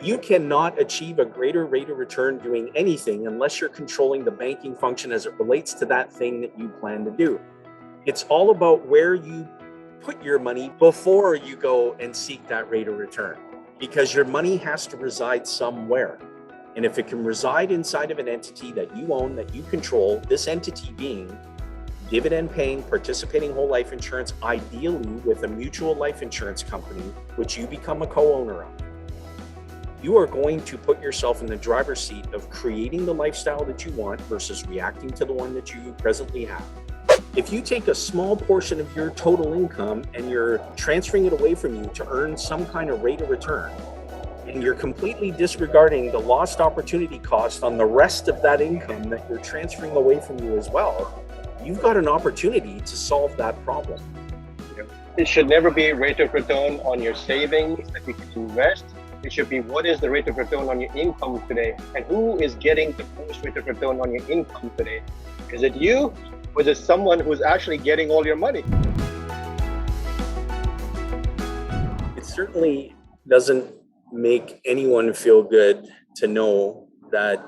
You cannot achieve a greater rate of return doing anything unless you're controlling the banking function as it relates to that thing that you plan to do. It's all about where you put your money before you go and seek that rate of return, because your money has to reside somewhere. And if it can reside inside of an entity that you own, that you control, this entity being dividend paying, participating whole life insurance, ideally with a mutual life insurance company, which you become a co-owner of, you are going to put yourself in the driver's seat of creating the lifestyle that you want versus reacting to the one that you presently have. If you take a small portion of your total income and you're transferring it away from you to earn some kind of rate of return, and you're completely disregarding the lost opportunity cost on the rest of that income that you're transferring away from you as well, you've got an opportunity to solve that problem. It should never be a rate of return on your savings that you can invest. It should be, what is the rate of return on your income today? And who is getting the most rate of return on your income today? Is it you, or is it someone who's actually getting all your money? It certainly doesn't make anyone feel good to know that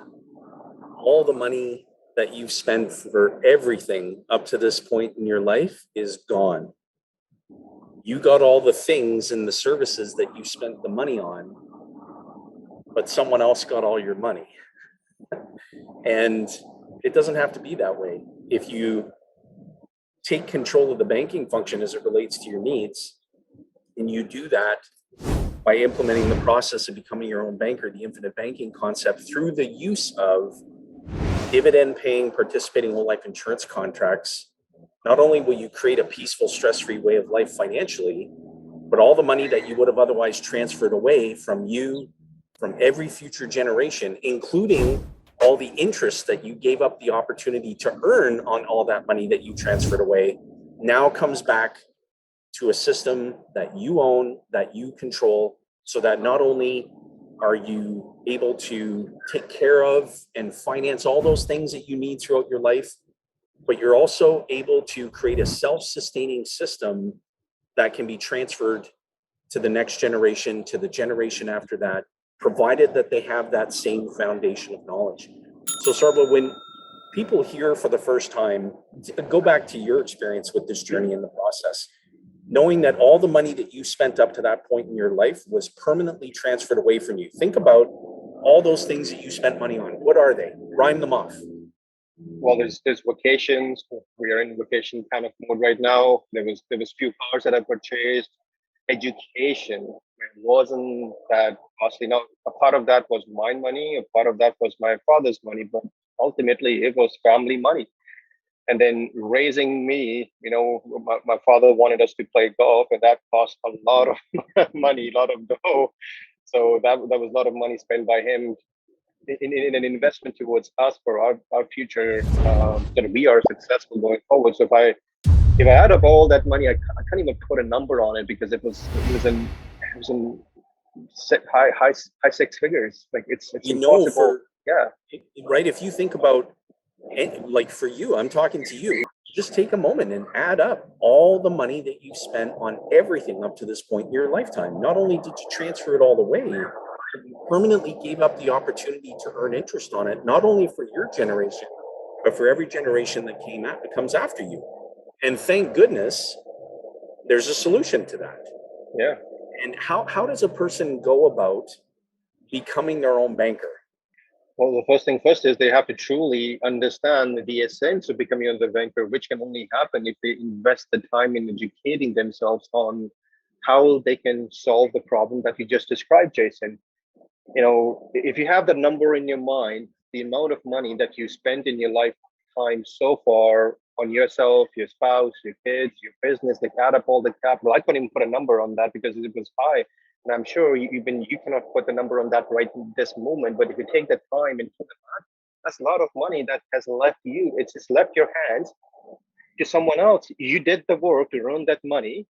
all the money that you've spent for everything up to this point in your life is gone. You got all the things and the services that you spent the money on, but someone else got all your money. And it doesn't have to be that way. If you take control of the banking function as it relates to your needs, and you do that by implementing the process of becoming your own banker, the infinite banking concept, through the use of dividend paying, participating whole life insurance contracts, not only will you create a peaceful, stress-free way of life financially, but all the money that you would have otherwise transferred away from you, from every future generation, including all the interest that you gave up the opportunity to earn on all that money that you transferred away, now comes back to a system that you own, that you control, so that not only are you able to take care of and finance all those things that you need throughout your life, but you're also able to create a self-sustaining system that can be transferred to the next generation, to the generation after that, provided that they have that same foundation of knowledge. So Sarbloh, when people hear for the first time, go back to your experience with this journey in the process, knowing that all the money that you spent up to that point in your life was permanently transferred away from you. Think about all those things that you spent money on. What are they? Rhyme them off. Well, there's vacations. We are in vacation kind of mode right now. There was few cars that I purchased. Education, it wasn't that costly. Now, a part of that was my money, a part of that was my father's money, but ultimately it was family money. And then raising me, my father wanted us to play golf, and that cost a lot of money, a lot of dough. So that was a lot of money spent by him in an investment towards us for our future, that we are successful going forward. So if I add up all that money, I can't even put a number on it, because it was in high six figures. Like it's impossible. Yeah. Right. If you think about, like for you, I'm talking to you, just take a moment and add up all the money that you've spent on everything up to this point in your lifetime. Not only did you transfer it all away, you permanently gave up the opportunity to earn interest on it, not only for your generation, but for every generation that comes after you. And thank goodness there's a solution to that. Yeah. And how does a person go about becoming their own banker? Well, the first thing first is they have to truly understand the essence of becoming a banker, which can only happen if they invest the time in educating themselves on how they can solve the problem that you just described, Jayson. If you have the number in your mind, the amount of money that you spent in your lifetime so far on yourself, your spouse, your kids, your business, like add up all the capital. I couldn't even put a number on that because it was high. And I'm sure you cannot put the number on that right in this moment. But if you take the time and put that, that's a lot of money that has left you. It's just left your hands to someone else. You did the work to earn that money.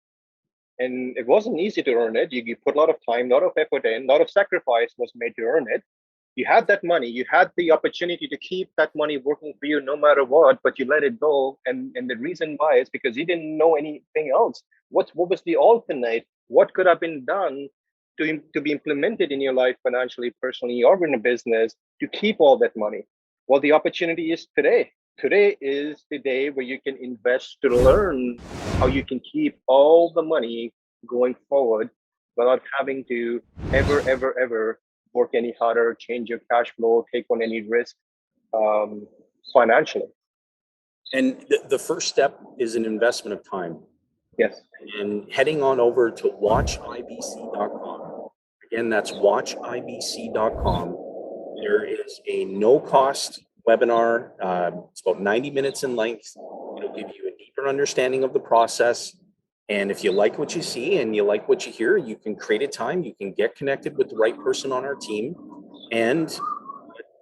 And it wasn't easy to earn it. You put a lot of time, a lot of effort in, a lot of sacrifice was made to earn it. You had that money. You had the opportunity to keep that money working for you no matter what, but you let it go. And the reason why is because you didn't know anything else. What was the alternate? What could have been done to be implemented in your life financially, personally, or in a business to keep all that money? Well, the opportunity is today. Today is the day where you can invest to learn how you can keep all the money going forward without having to ever work any harder, change your cash flow, take on any risk financially. And the first step is an investment of time. Yes. And heading on over to watchibc.com. Again, that's watchibc.com. There is a no-cost webinar. It's about 90 minutes in length. It'll give you a deeper understanding of the process. And if you like what you see and you like what you hear, you can create a time. You can get connected with the right person on our team and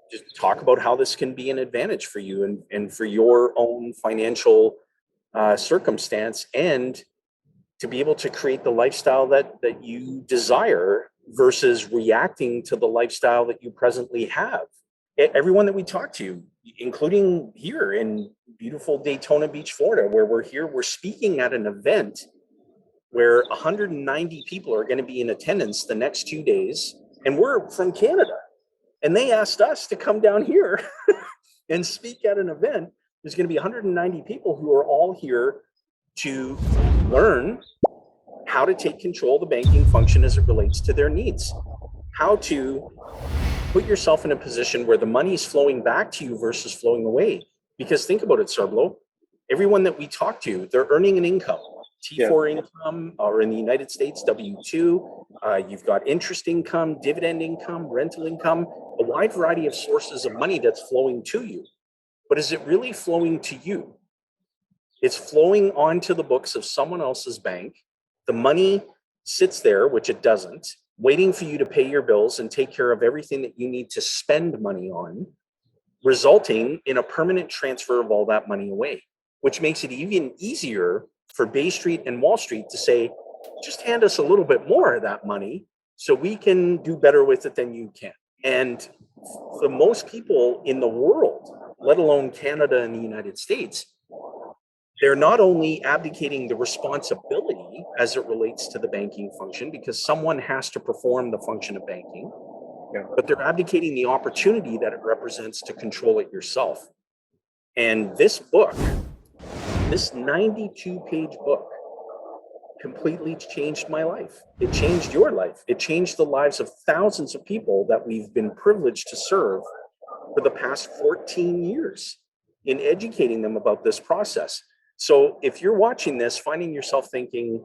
just talk about how this can be an advantage for you and for your own financial circumstance, and to be able to create the lifestyle that you desire versus reacting to the lifestyle that you presently have. Everyone that we talk to, including here in beautiful Daytona Beach, Florida, where we're speaking at an event where 190 people are going to be in attendance the next 2 days, and we're from Canada. And they asked us to come down here and speak at an event. There's going to be 190 people who are all here to learn how to take control of the banking function as it relates to their needs, how to put yourself in a position where the money is flowing back to you versus flowing away. Because think about it, Sarbloh, everyone that we talk to, they're earning an income. T4 income, or in the United States, W2. You've got interest income, dividend income, rental income, a wide variety of sources of money that's flowing to you. But is it really flowing to you? It's flowing onto the books of someone else's bank. The money sits there, which it doesn't, waiting for you to pay your bills and take care of everything that you need to spend money on, resulting in a permanent transfer of all that money away, which makes it even easier for Bay Street and Wall Street to say, just hand us a little bit more of that money so we can do better with it than you can. And for most people in the world, let alone Canada and the United States, they're not only abdicating the responsibility as it relates to the banking function, because someone has to perform the function of banking, but they're abdicating the opportunity that it represents to control it yourself. And this book, this 92-page book, completely changed my life. It changed your life. It changed the lives of thousands of people that we've been privileged to serve for the past 14 years in educating them about this process. So if you're watching this, finding yourself thinking,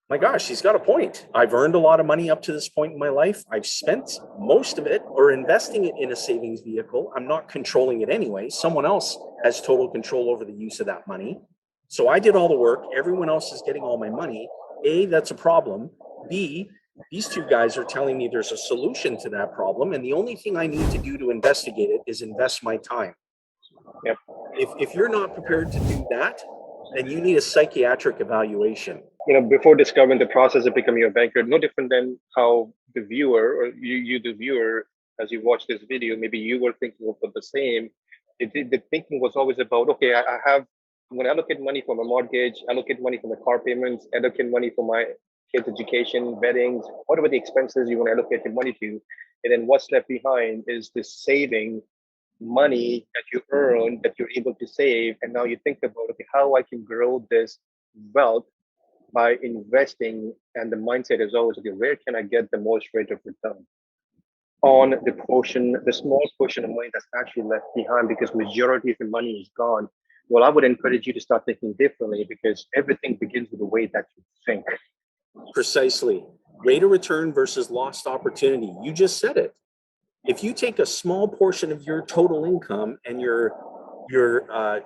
my gosh, he's got a point. I've earned a lot of money up to this point in my life. I've spent most of it or investing it in a savings vehicle. I'm not controlling it anyway. Someone else has total control over the use of that money. So I did all the work. Everyone else is getting all my money. A, that's a problem. B, these two guys are telling me there's a solution to that problem. And the only thing I need to do to investigate it is invest my time. Yep. If you're not prepared to do that, then you need a psychiatric evaluation. Before discovering the process of becoming a banker, no different than how the viewer, or you the viewer, as you watch this video, maybe you were thinking of the same. The thinking was always about, okay, I'm going to allocate money for my mortgage, allocate money for my car payments, allocate money for my kids' education, weddings, whatever the expenses you want to allocate your money to. And then what's left behind is this saving money that you earn, that you're able to save. And now you think about, okay, how I can grow this wealth by investing. And the mindset is always, okay, where can I get the most rate of return on the small portion of money that's actually left behind, because majority of the money is gone. Well, I would encourage you to start thinking differently, because everything begins with the way that you think. Precisely. Rate of return versus lost opportunity. You just said it. If you take a small portion of your total income and you're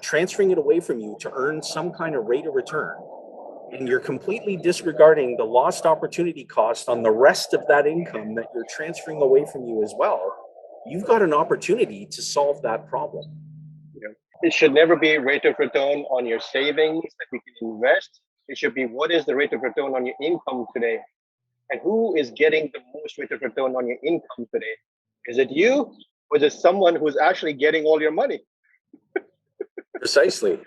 transferring it away from you to earn some kind of rate of return, and you're completely disregarding the lost opportunity cost on the rest of that income that you're transferring away from you as well, you've got an opportunity to solve that problem. It should never be rate of return on your savings that you can invest. It should be, what is the rate of return on your income today? And who is getting the most rate of return on your income today? Is it you, or is it someone who's actually getting all your money? Precisely.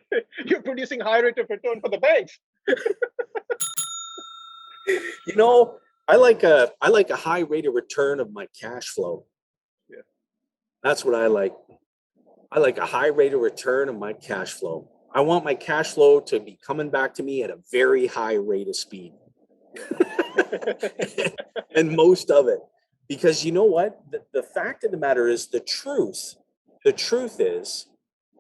You're producing high rate of return for the banks. I like a high rate of return of my cash flow. Yeah. That's what I like. I like a high rate of return of my cash flow. I want my cash flow to be coming back to me at a very high rate of speed. And most of it. Because you know what? The fact of the matter is the truth is,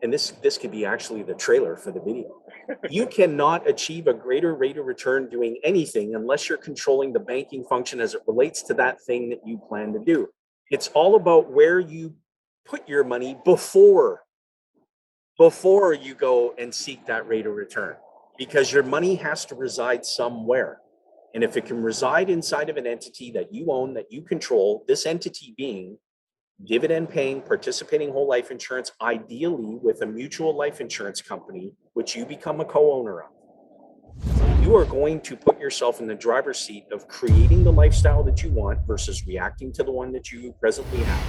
and this could be actually the trailer for the video. You cannot achieve a greater rate of return doing anything unless you're controlling the banking function as it relates to that thing that you plan to do. It's all about where you put your money before you go and seek that rate of return, because your money has to reside somewhere. And if it can reside inside of an entity that you own, that you control, this entity being dividend paying, participating whole life insurance, ideally with a mutual life insurance company, which you become a co-owner of, you are going to put yourself in the driver's seat of creating the lifestyle that you want versus reacting to the one that you presently have.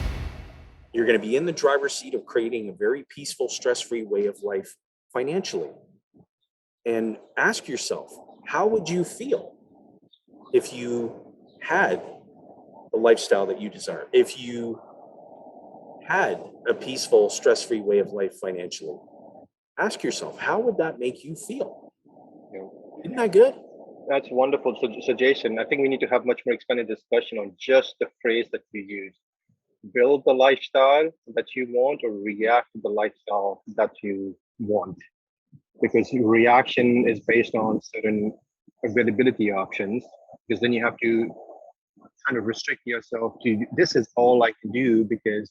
You're going to be in the driver's seat of creating a very peaceful, stress-free way of life financially. And ask yourself, how would you feel if you had the lifestyle that you desire? If you had a peaceful, stress-free way of life financially? Ask yourself, how would that make you feel? Yeah. Isn't that good? That's wonderful. So Jayson, I think we need to have much more expanded discussion on just the phrase that you use. Build the lifestyle that you want or react to the lifestyle that you want. Because reaction is based on certain availability options, because then you have to kind of restrict yourself to this is all I can do because,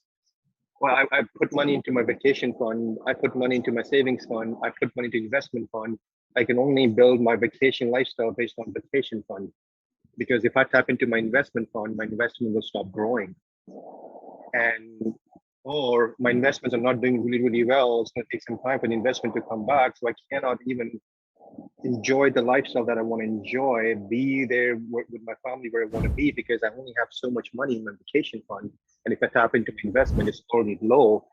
well, I put money into my vacation fund, I put money into my savings fund, I put money into investment fund. I can only build my vacation lifestyle based on vacation fund. Because if I tap into my investment fund, my investment will stop growing. And or my investments are not doing really, really well. It's going to take some time for the investment to come back. So I cannot even enjoy the lifestyle that I want to enjoy, be there with my family where I want to be, because I only have so much money in my vacation fund. And if I tap into investment, it's already low.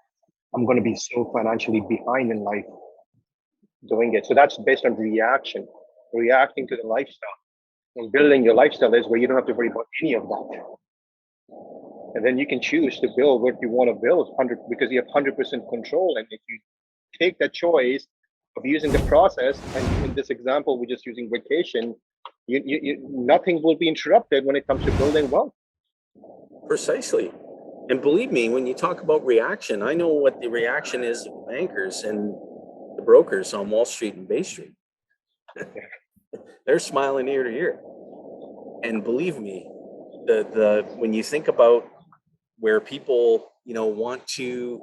I'm going to be so financially behind in life doing it. So that's based on reacting to the lifestyle. And building your lifestyle is where you don't have to worry about any of that. And then you can choose to build what you want to build because you have 100% control. And if you take that choice of using the process, and in this example, we're just using vacation, nothing will be interrupted when it comes to building wealth. Precisely. And believe me, when you talk about reaction, I know what the reaction is of the bankers and the brokers on Wall Street and Bay Street. They're smiling ear to ear. And believe me, the when you think about where people want to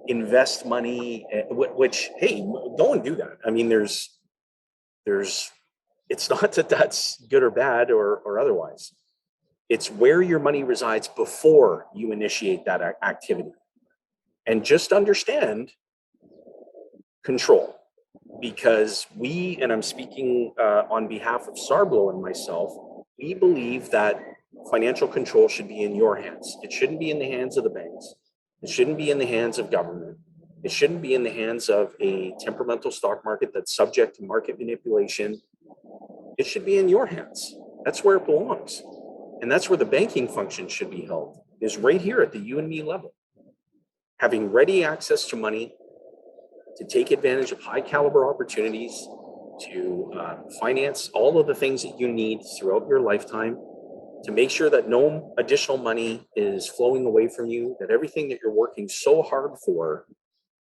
invest money, which, hey, go and do that. I mean, there's it's not that that's good or bad or otherwise. It's where your money resides before you initiate that activity. And just understand control, because and I'm speaking on behalf of Sarbloh and myself, we believe that financial control should be in your hands. It shouldn't be in the hands of the banks. It shouldn't be in the hands of government. It shouldn't be in the hands of a temperamental stock market that's subject to market manipulation. It should be in your hands. That's where it belongs. And that's where the banking function should be held, is right here at the you and me level. Having ready access to money to take advantage of high caliber opportunities, to finance all of the things that you need throughout your lifetime, to make sure that no additional money is flowing away from you, that everything that you're working so hard for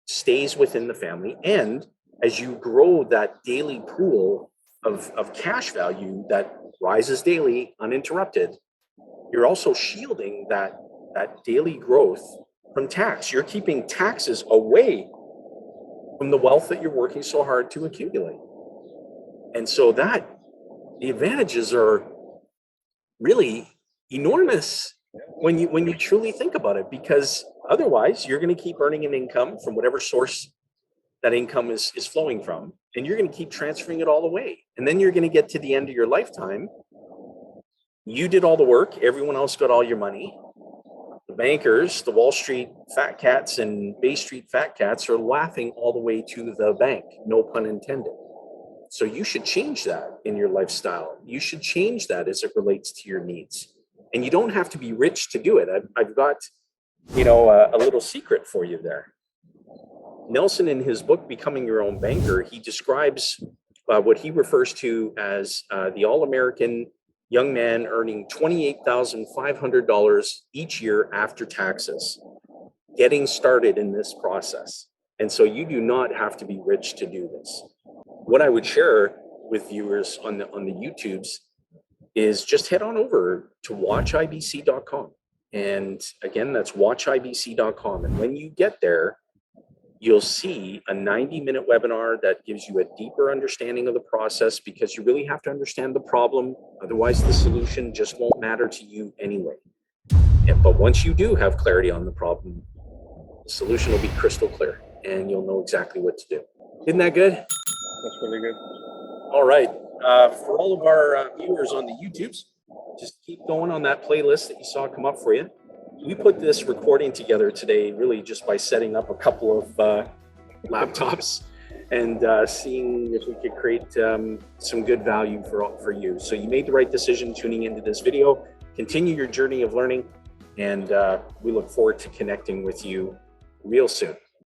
stays within the family. And as you grow that daily pool of cash value that rises daily uninterrupted, you're also shielding that daily growth from tax. You're keeping taxes away from the wealth that you're working so hard to accumulate. And so the advantages are really enormous when you truly think about it, because otherwise you're going to keep earning an income from whatever source that income is flowing from, and you're going to keep transferring it all away. And then you're going to get to the end of your lifetime. You did all the work. Everyone else got all your money. The bankers, the Wall Street fat cats and Bay Street fat cats are laughing all the way to the bank. No pun intended. So you should change that in your lifestyle. You should change that as it relates to your needs. And you don't have to be rich to do it. I've got, a little secret for you there. Nelson, in his book, Becoming Your Own Banker, he describes what he refers to as the all-American young man earning $28,500 each year after taxes, getting started in this process. And so you do not have to be rich to do this. What I would share with viewers on the YouTubes is just head on over to watchibc.com. And again, that's watchibc.com. And when you get there, you'll see a 90-minute webinar that gives you a deeper understanding of the process, because you really have to understand the problem. Otherwise, the solution just won't matter to you anyway. But once you do have clarity on the problem, the solution will be crystal clear and you'll know exactly what to do. Isn't that good? That's really good. All right. For all of our viewers on the YouTubes, just keep going on that playlist that you saw come up for you. We put this recording together today really just by setting up a couple of laptops and seeing if we could create some good value for you. So you made the right decision tuning into this video. Continue your journey of learning, and we look forward to connecting with you real soon.